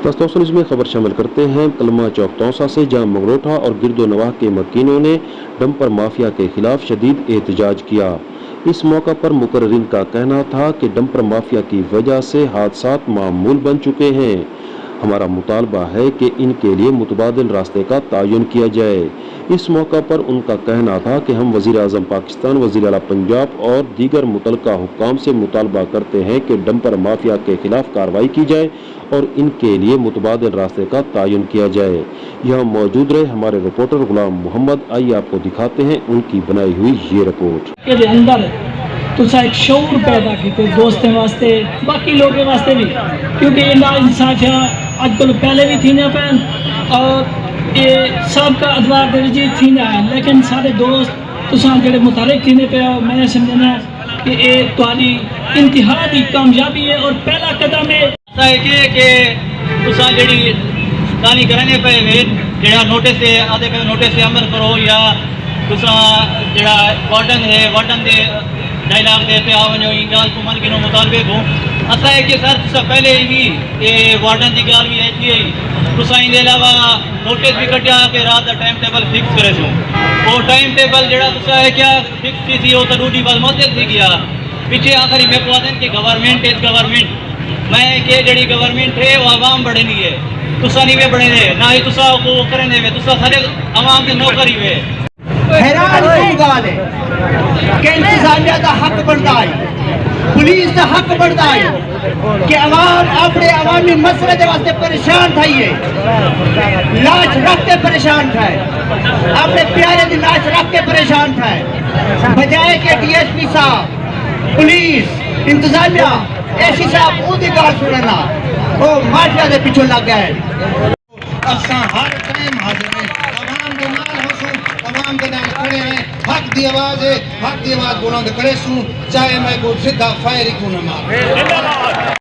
दस्तौसनिज में खबर शामिल करते हैं कलमा चौक तौसा से, जहां मंगरोठा और गिरदो नवाह के मकीनों ने डंपर माफिया के खिलाफ शदीद एहतजाज किया। इस मौका पर मुकर्रिरीन का कहना था कि डंपर माफिया की वजह से हादसात मामूल बन चुके हैं। हमारा मुतालबा है कि इनके लिए मुतबादिल रास्ते का तयन किया जाए। इस मौका पर उनका कहना था कि हम वज़ीर आज़म पाकिस्तान, वज़ीर आला पंजाब और दीगर मुतलका हुक्काम से मुतालबा करते हैं कि डंपर माफिया के खिलाफ कार्रवाई की जाए और इनके लिए मुतबादिल रास्ते का तयन किया जाए। यहाँ मौजूद रहे हमारे रिपोर्टर गुलाम मोहम्मद। आइए आपको दिखाते हैं उनकी बनाई हुई ये रिपोर्ट। तुसा एक शऊर पैदा किए दोस्तों वास्ते, बाकी लोगों वास्ते भी, क्योंकि ये नाइंसाफियाँ अजकल पहले भी थी ना पैन और ये सबका अदवार दर्जी थी ना है, लेकिन सारे दोस्त तुसा जेडे मुतालिक थी पे हो, मैं समझना कि ये तुम्हारी इंतहा की कामयाबी है और पहला कदम है कि तुसा जेडी तानी करने पे जेड़ा नोटिस है आधे पे नोटिस से अमल करो, या तुसा जेड़ा वार्डन है वार्डन दे डायलॉग दे पे आओ जो इंगाल को मन किनो मुतालबे को असा है कि सर तुसा पहले ही ये वार्डन की गाल भी है तुसा इन अलावा नोटिस भी कटिया कि रात का टाइम टेबल फिक्स करे सो वो टाइम टेबल जेड़ा तुसा है क्या फिक्स थी वो तो दूसरी बात मत थी गया पीछे आखिरी में कहते कि गवर्नमेंट इज गवर्नमेंट मैं के जेडी गवर्नमेंट है वो आवाम बढ़े नहीं है तुसा नहीं वे बढ़े ने ना ही तुसा को करे ने तुसा सारे आवाम के नौकर ही वे हैरान की गाल है कि इंतजामिया का हक बनता है, पुलिस का हक बनता है कि अवाम अपने अवामी मसले के वास्ते परेशान थी है, लाश रख के परेशान था, अपने प्यारे की लाश रख के परेशान था, बजाय के DSP साहब पुलिस इंतजामिया ऐसी साहब उनकी गाल सुनना वो माफिया के पीछे लग गए। असा हर टाइम हाजिर हैं, तमाम के नाल हसूं, तमाम के नाल खड़े हैं, हक दी आवाज है, हक दी आवाज बुलंद करे सूं, चाहे मैं को सीधा फायर ही क्यों न मार।